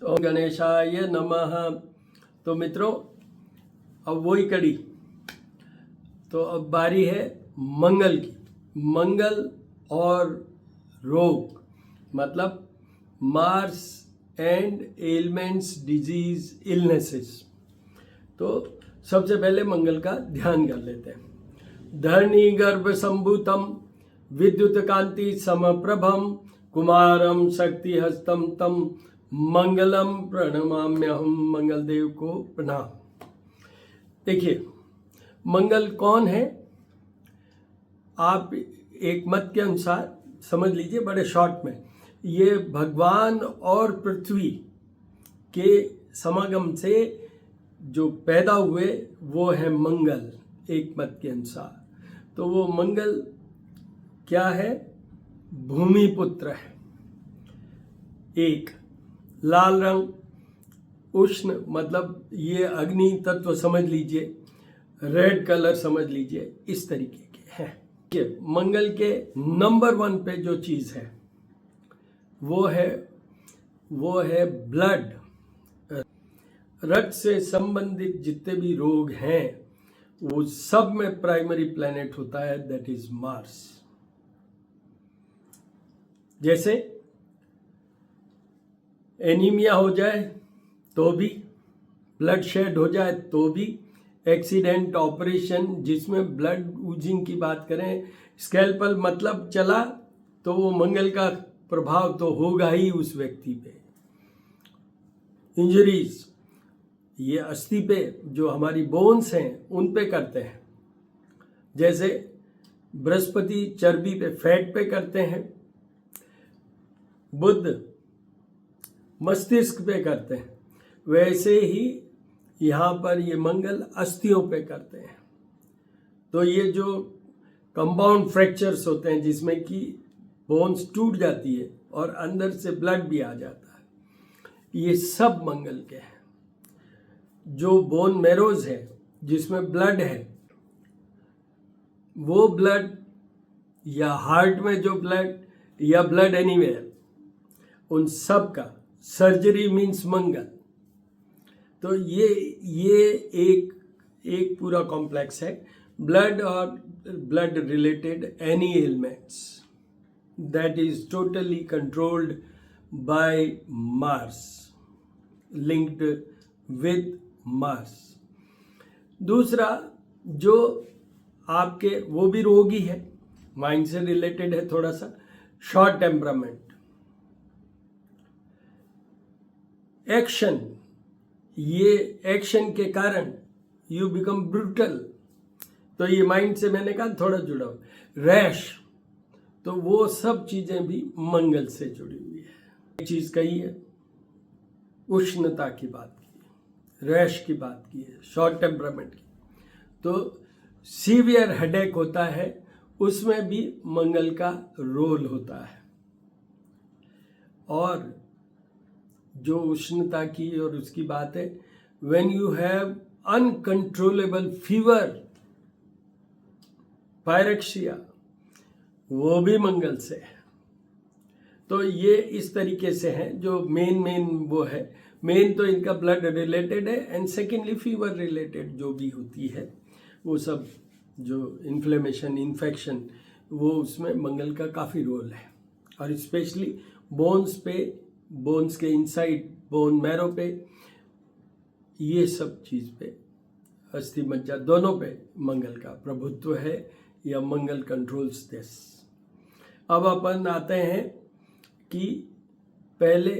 ओम गणेशाय नमः। तो मित्रों, अब वही कड़ी। तो अब बारी है मंगल की। मंगल और रोग मतलब Mars and elements disease illnesses. तो सबसे पहले मंगल का ध्यान कर लेते हैं। धरणी गर्भ संभूतम विद्युत कांति समप्रभम कुमारम शक्ति हस्तम तम मंगलम प्रणमाम्यहम। मंगल देव को प्रणाम। देखिए, मंगल कौन है? आप एक मत के अनुसार समझ लीजिए, बड़े शॉर्ट में, ये भगवान और पृथ्वी के समागम से जो पैदा हुए वो है मंगल, एक मत के अनुसार। तो वो मंगल क्या है? भूमि पुत्र है। एक लाल रंग, उष्ण मतलब ये अग्नि तत्व समझ लीजिए, रेड कलर समझ लीजिए, इस तरीके के हैं। मंगल के नंबर 1 पे जो चीज है वो है ब्लड। रक्त से संबंधित जितने भी रोग हैं वो सब में प्राइमरी प्लैनेट होता है, दैट इज मार्स। जैसे एनीमिया हो जाए तो भी, ब्लड शेड हो जाए तो भी, एक्सीडेंट, ऑपरेशन जिसमें ब्लड ऊजिंग की बात करें, स्कैल्पल मतलब चला, तो वो मंगल का प्रभाव तो होगा ही उस व्यक्ति पे। इंजरीज ये अस्थि पे, जो हमारी बोन्स हैं उन पे करते हैं। जैसे बृहस्पति चर्बी पे, फैट पे करते हैं, बुध मस्तिष्क पे करते हैं, वैसे ही यहाँ पर ये मंगल अस्थियों पे करते हैं। तो ये जो कंपाउंड फ्रैक्चर्स होते हैं जिसमें कि बोन्स टूट जाती है और अंदर से ब्लड भी आ जाता है, ये सब मंगल के हैं। जो बोन मैरोज है जिसमें ब्लड है, वो ब्लड, या हार्ट में जो ब्लड, या ब्लड एनीवेयर, उन सब का सर्जरी मीन्स मंगल। तो ये एक पूरा कॉम्प्लेक्स है। ब्लड और blood related any elements, that is totally controlled by Mars, linked with Mars. दूसरा जो आपके, वो भी रोगी है, माइंड से रिलेटेड है थोड़ा सा, शॉर्ट टेम्परामेंट। एक्शन, ये एक्शन के कारण यू बिकम ब्रूटल, तो ये माइंड से मैंने कहा थोड़ा जुड़ा हुआ। रैश, तो वो सब चीजें भी मंगल से जुड़ी हुई है। एक चीज कही है, उष्णता की बात की, रैश की बात की है, शॉर्ट टेम्परामेंट की। तो सीवियर हेडेक होता है, उसमें भी मंगल का रोल होता है। और जो उष्णता की और उसकी बात है, when you have uncontrollable fever, pyrexia, वो भी मंगल से है। तो ये इस तरीके से हैं जो मेन वो है। मेन तो इनका ब्लड रिलेटेड है, एंड सेकेंडली फीवर रिलेटेड जो भी होती है वो सब, जो इन्फ्लेमेशन, इन्फेक्शन, वो उसमें मंगल का काफ़ी रोल है। और स्पेशली बोन्स पे, बोन्स के इनसाइड, बोन मैरो पे, ये सब चीज़ पे, अस्थि मज्जा दोनों पे मंगल का प्रभुत्व है, या मंगल कंट्रोल्स दिस। अब अपन आते हैं कि पहले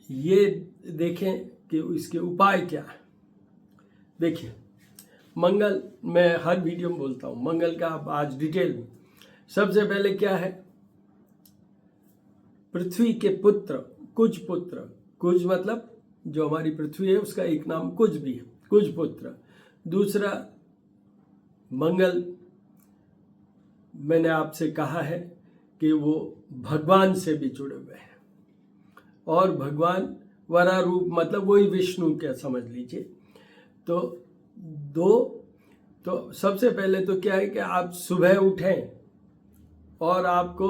ये देखें कि इसके उपाय क्या है। देखिए, मंगल, मैं हर वीडियो में बोलता हूँ मंगल का, अब आज डिटेल में। सबसे पहले क्या है? पृथ्वी के पुत्र, कुज पुत्र, कुज मतलब जो हमारी पृथ्वी है उसका एक नाम कुज भी है, कुज पुत्र। दूसरा मंगल, मैंने आपसे कहा है कि वो भगवान से भी जुड़े हुए हैं, और भगवान वरा रूप मतलब वही विष्णु क्या समझ लीजिए। तो सबसे पहले तो क्या है कि आप सुबह उठें और आपको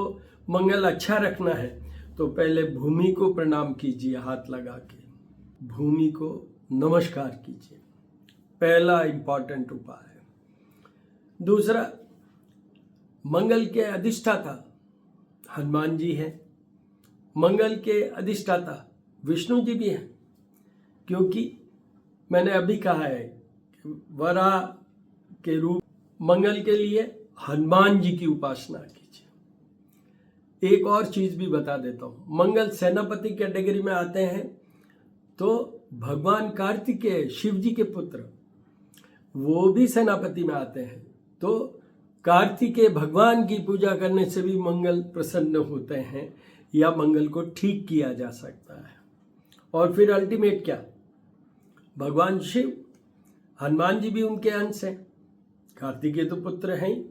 मंगल अच्छा रखना है तो पहले भूमि को प्रणाम कीजिए हाथ लगा के। भूमि को नमस्कार कीजिए, पहला इंपॉर्टेंट उपाय है। दूसरा, मंगल के अधिष्ठाता हनुमान जी हैं, मंगल के अधिष्ठाता विष्णु जी भी हैं, क्योंकि मैंने अभी कहा है कि वराह के रूप मंगल के लिए हनुमान जी की उपासना कीजिए। एक और चीज भी बता देता हूं, मंगल सेनापति कैटेगरी में आते हैं, तो भगवान कार्तिकेय शिव जी के पुत्र वो भी सेनापति में आते हैं। तो कार्तिकेय भगवान की पूजा करने से भी मंगल प्रसन्न होते हैं या मंगल को ठीक किया जा सकता है। और फिर अल्टीमेट क्या, भगवान शिव, हनुमान जी भी उनके अंश हैं, कार्तिकेय तो पुत्र हैं ही,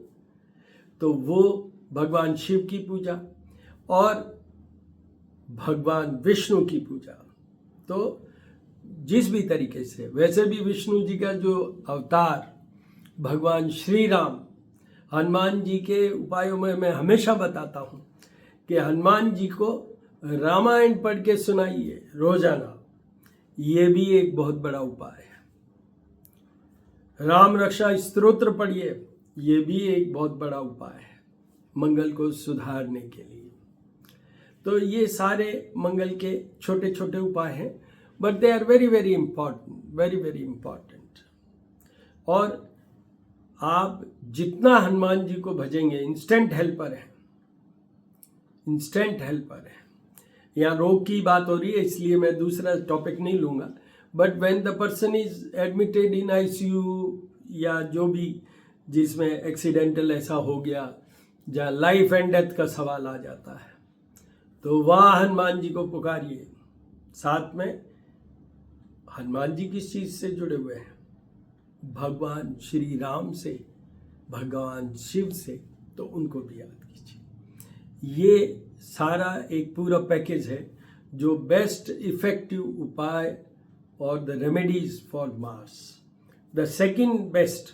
तो वो भगवान शिव की पूजा और भगवान विष्णु की पूजा, तो जिस भी तरीके से, वैसे भी विष्णु जी का जो अवतार भगवान श्री राम, हनुमान जी के उपायों में मैं हमेशा बताता हूँ कि हनुमान जी को रामायण पढ़ के सुनाइए रोजाना, ये भी एक बहुत बड़ा उपाय है। राम रक्षा स्तोत्र पढ़िए, ये भी एक बहुत बड़ा उपाय है मंगल को सुधारने के लिए। तो ये सारे मंगल के छोटे छोटे उपाय हैं, but they are very very important, very very important. और आप जितना हनुमान जी को भजेंगे, इंस्टेंट हेल्पर है, इंस्टेंट हेल्पर है। यहाँ रोग की बात हो रही है इसलिए मैं दूसरा टॉपिक नहीं लूँगा, but when the person is admitted in ICU या जो भी जिसमें एक्सीडेंटल ऐसा हो गया जहाँ लाइफ एंड डेथ का सवाल आ जाता है, तो वहाँ हनुमान जी को पुकारिए। साथ में हनुमान जी किस चीज़ से जुड़े हुए हैं? भगवान श्री राम से, भगवान शिव से, तो उनको भी याद कीजिए। ये सारा एक पूरा पैकेज है जो बेस्ट इफेक्टिव उपाय और the remedies for Mars. The second best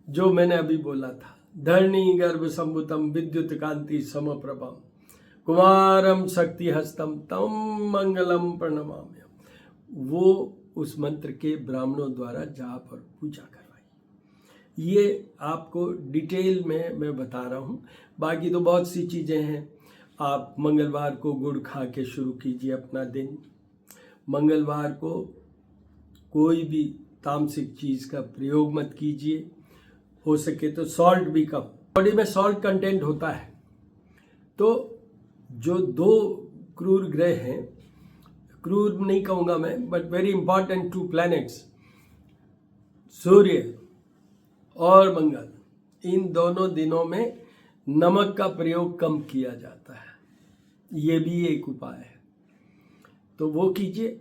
जो मैंने अभी बोला था, धरणी गर्भ संभुतम विद्युत कांति समप्रभम कुमारम शक्ति हस्तम तम मंगलम प्रणमाम्यहम्, वो उस मंत्र के ब्राह्मणों द्वारा जाप और पूजा करवाई। ये आपको डिटेल में मैं बता रहा हूँ, बाकी तो बहुत सी चीज़ें हैं। आप मंगलवार को गुड़ खा के शुरू कीजिए अपना दिन। मंगलवार को कोई भी तामसिक चीज़ का प्रयोग मत कीजिए, हो सके तो सॉल्ट भी कम, बॉडी में सॉल्ट कंटेंट होता है। तो जो दो क्रूर ग्रह हैं, क्रूर नहीं कहूँगा मैं, but very important two planets, सूर्य और मंगल, इन दोनों दिनों में नमक का प्रयोग कम किया जाता है। ये भी एक उपाय है, तो वो कीजिए।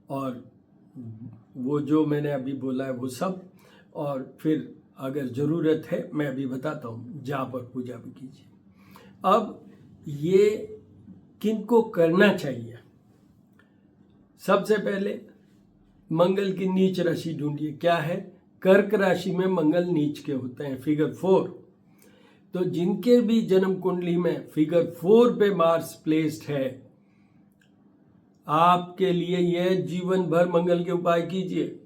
और वो जो मैंने अभी बोला है वो सब, और फिर अगर ज़रूरत है मैं अभी बताता हूँ, जाप और पूजा भी कीजिए। अब ये किनको करना चाहिए? सबसे पहले मंगल की नीच राशि ढूंढिए। क्या है? कर्क राशि में मंगल नीच के होते हैं, फिगर 4। तो जिनके भी जन्म कुंडली में फिगर 4 पे मार्स प्लेस्ड है, आपके लिए यह जीवन भर मंगल के उपाय कीजिए।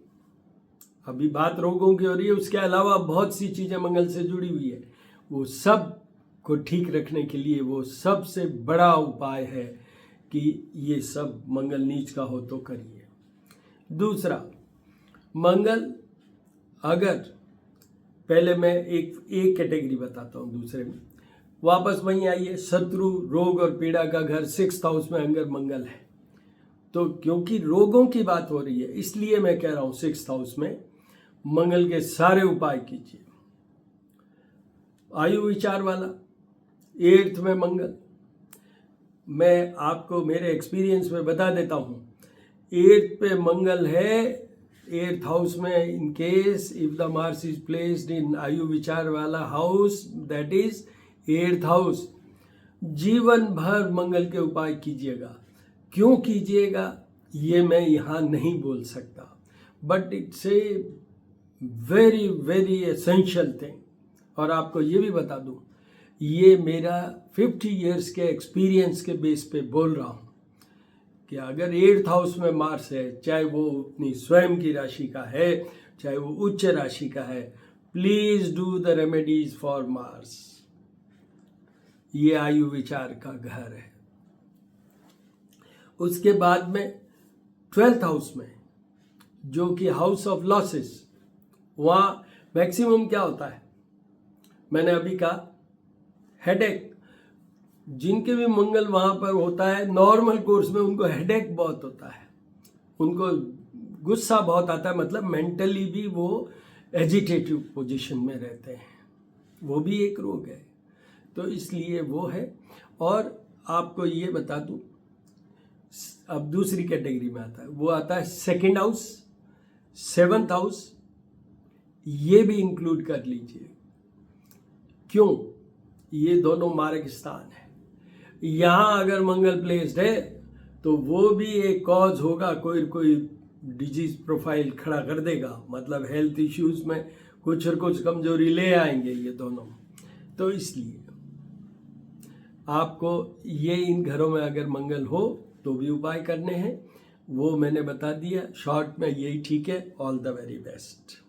अभी बात रोगों की हो रही है, उसके अलावा बहुत सी चीजें मंगल से जुड़ी हुई है, वो सब को ठीक रखने के लिए वो सबसे बड़ा उपाय है कि ये सब मंगल नीच का हो तो करिए। दूसरा, मंगल अगर, पहले मैं एक कैटेगरी बताता हूँ, दूसरे में वापस वहीं आइए। शत्रु, रोग और पीड़ा का घर 6th हाउस में अगर मंगल है, तो क्योंकि रोगों की बात हो रही है इसलिए मैं कह रहा हूँ 6th हाउस में मंगल के सारे उपाय कीजिए। आयु विचार वाला 8th में मंगल, मैं आपको मेरे एक्सपीरियंस में बता देता हूँ, 8th पे मंगल है 8th हाउस में, in case if the Mars is placed in आयु विचार वाला house, that is 8th house, जीवन भर मंगल के उपाय कीजिएगा। क्यों कीजिएगा ये मैं यहाँ नहीं बोल सकता, but it's a very very essential thing. और आपको ये भी बता दूँ, ये मेरा 50 years के एक्सपीरियंस के बेस पे बोल रहा हूँ कि अगर 8th हाउस में मार्स है, चाहे वो अपनी स्वयं की राशि का है, चाहे वो उच्च राशि का है, please do the remedies for Mars. ये आयु विचार का घर है। उसके बाद में 12th हाउस में, जो कि हाउस ऑफ लॉसेस, वहाँ मैक्सिमम क्या होता है, मैंने अभी कहा हेडेक। जिनके भी मंगल वहाँ पर होता है नॉर्मल कोर्स में, उनको हेडेक बहुत होता है, उनको गुस्सा बहुत आता है, मतलब मेंटली भी वो एजिटेटिव पोजीशन में रहते हैं। वो भी एक रोग है, तो इसलिए वो है। और आपको ये बता दूं, अब दूसरी कैटेगरी में आता है, वो आता है 2nd हाउस, 7th हाउस, ये भी इंक्लूड कर लीजिए। क्यों? ये दोनों मार्ग स्थान है। यहाँ अगर मंगल प्लेस्ड है तो वो भी एक कॉज होगा, कोई डिजीज प्रोफाइल खड़ा कर देगा, मतलब हेल्थ इश्यूज में कुछ और कुछ कमजोरी ले आएंगे ये दोनों। तो इसलिए आपको ये इन घरों में अगर मंगल हो तो भी उपाय करने हैं, वो मैंने बता दिया। शॉर्ट में यही ठीक है। All the very best.